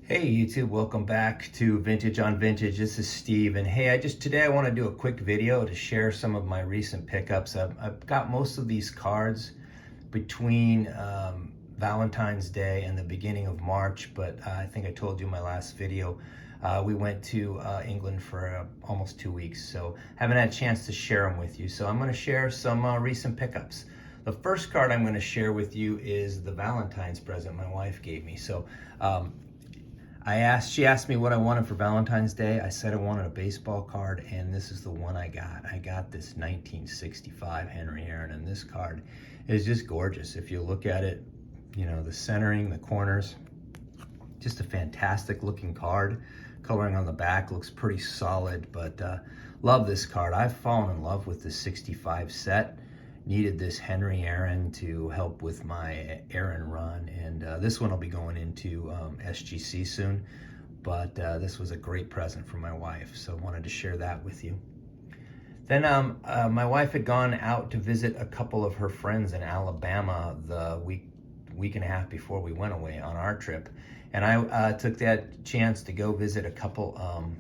Hey YouTube, welcome back to Vintage on Vintage. This is Steve, and hey, today I want to do a quick video to share some of my recent pickups. I've got most of these cards between Valentine's Day and the beginning of March, but I think I told you in my last video we went to England for almost 2 weeks, so haven't had a chance to share them with you. So I'm going to share some recent pickups. The first card I'm going to share with you is the Valentine's present my wife gave me. So she asked me what I wanted for Valentine's Day. I said I wanted a baseball card, and this is the one I got. I got this 1965 Henry Aaron, and this card is just gorgeous. If you look at it, you know, the centering, the corners, just a fantastic looking card. Coloring on the back looks pretty solid, but love this card. I've fallen in love with the 65 set. Needed this Henry Aaron to help with my Aaron run, and this one will be going into SGC soon, but this was a great present for my wife, so wanted to share that with you. Then my wife had gone out to visit a couple of her friends in Alabama the week and a half before we went away on our trip, and I took that chance to go visit a couple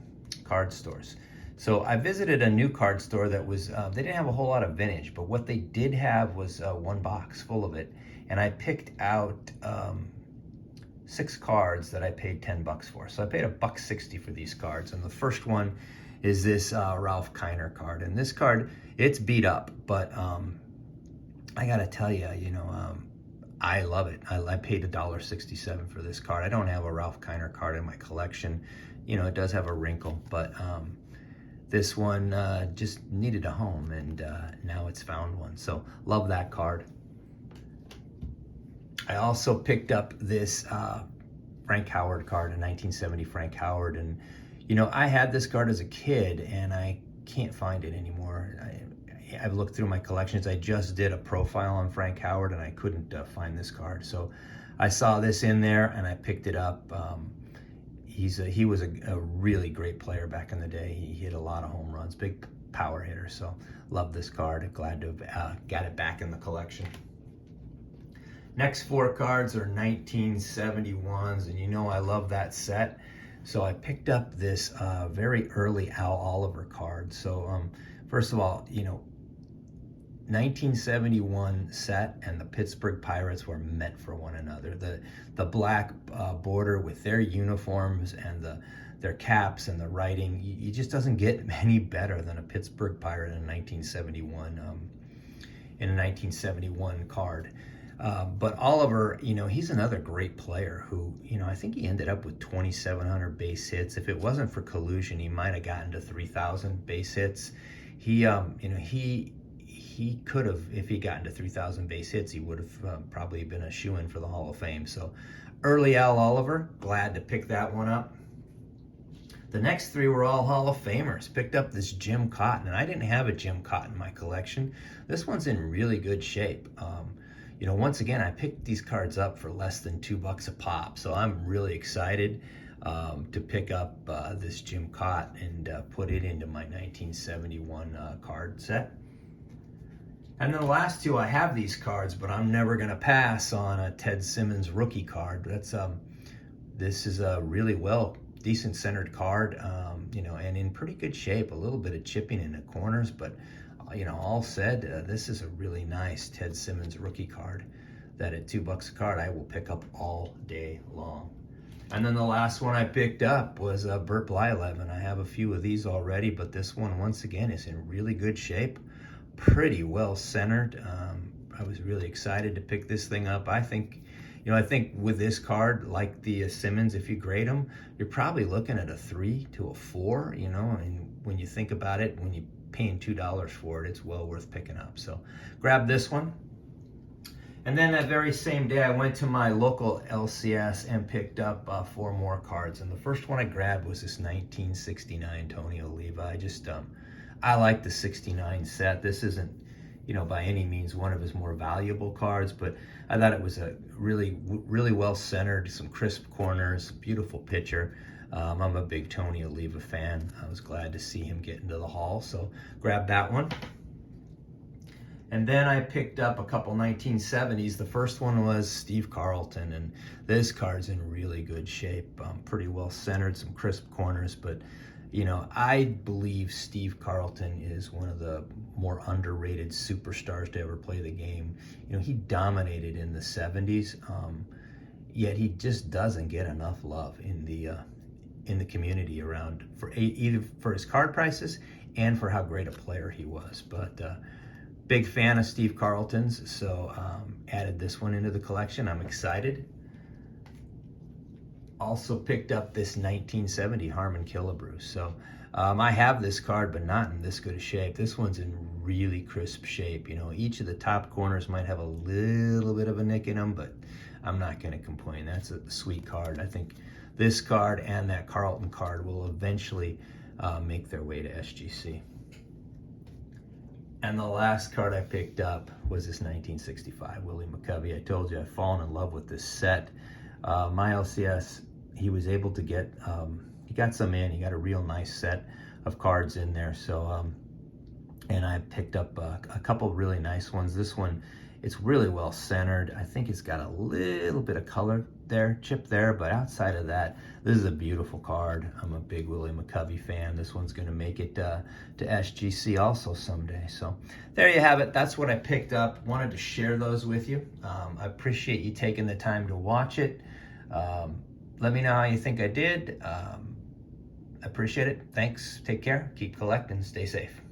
card stores. So I visited a new card store that was, they didn't have a whole lot of vintage, but what they did have was one box full of it. And I picked out 6 cards that I paid $10 for. So I paid $1.60 for these cards. And the first one is this Ralph Kiner card. And this card, it's beat up, but I gotta tell you, I love it. I paid $1.67 for this card. I don't have a Ralph Kiner card in my collection. You know, it does have a wrinkle, but this one just needed a home, and now it's found one. So love that card. I also picked up this Frank Howard card, a 1970 Frank Howard. And, you know, I had this card as a kid, and I can't find it anymore. I've looked through my collections. I just did a profile on Frank Howard, and I couldn't find this card. So I saw this in there, and I picked it up. He was a really great player back in the day. He hit a lot of home runs, big power hitter. So love this card. Glad to have got it back in the collection. Next 4 cards are 1971s, and you know I love that set. So I picked up this very early Al Oliver card. So first of all, you know, 1971 set and the Pittsburgh Pirates were meant for one another. The black border with their uniforms and their caps and the writing, you just doesn't get any better than a Pittsburgh Pirate in 1971 in a 1971 card. But Oliver, you know, he's another great player who, you know, I think he ended up with 2,700 base hits. If it wasn't for collusion, he might have gotten to 3,000 base hits. He could have, if he got into 3,000 base hits, he would have probably been a shoo-in for the Hall of Fame. So early Al Oliver, glad to pick that one up. The next 3 were all Hall of Famers. Picked up this Jim Cotton, and I didn't have a Jim Cotton in my collection. This one's in really good shape. You know, once again, I picked these cards up for less than $2 a pop, so I'm really excited to pick up this Jim Cotton and put it into my 1971 card set. And then the last 2, I have these cards, but I'm never going to pass on a Ted Simmons rookie card. This is a really decent centered card, you know, and in pretty good shape. A little bit of chipping in the corners, but you know, all said, this is a really nice Ted Simmons rookie card that at $2 a card I will pick up all day long. And then the last one I picked up was Burt Blyleven. I have a few of these already, but this one once again is in really good shape. Pretty well centered. I was really excited to pick this thing up. I think with this card, like the Simmons, if you grade them, you're probably looking at a 3 to a 4. You know, and when you think about it, when you're paying $2 for it, it's well worth picking up. So grab this one. And then that very same day, I went to my local LCS and picked up 4 more cards. And the first one I grabbed was this 1969 Tony Oliva. I like the 69 set. This isn't, you know, by any means one of his more valuable cards, but I thought it was a really well centered, some crisp corners, beautiful picture. I'm a big Tony Oliva fan. I was glad to see him get into the Hall, so grab that one. And then I picked up a couple 1970s. The first one was Steve Carlton, and this card's in really good shape. Pretty well centered, some crisp corners, but you know, I believe Steve Carlton is one of the more underrated superstars to ever play the game. You know, he dominated in the 70s, yet he just doesn't get enough love in the community around for either for his card prices and for how great a player he was. But big fan of Steve Carlton's, so added this one into the collection. I'm excited. Also picked up this 1970 Harmon Killebrew. So I have this card, but not in this good a shape. This one's in really crisp shape. You know, each of the top corners might have a little bit of a nick in them, but I'm not going to complain. That's a sweet card. I think this card and that Carlton card will eventually make their way to SGC. And the last card I picked up was this 1965 Willie McCovey. I told you I've fallen in love with this set. My LCS, he was able to get, he got some in. He got a real nice set of cards in there. So, and I picked up a couple really nice ones. This one, it's really well centered. I think it's got a little bit of color there, chip there, but outside of that, this is a beautiful card. I'm a big Willie McCovey fan. This one's going to make it to SGC also someday. So there you have it. That's what I picked up. Wanted to share those with you. I appreciate you taking the time to watch it. Let me know how you think I did. I appreciate it. Thanks. Take care. Keep collecting. Stay safe.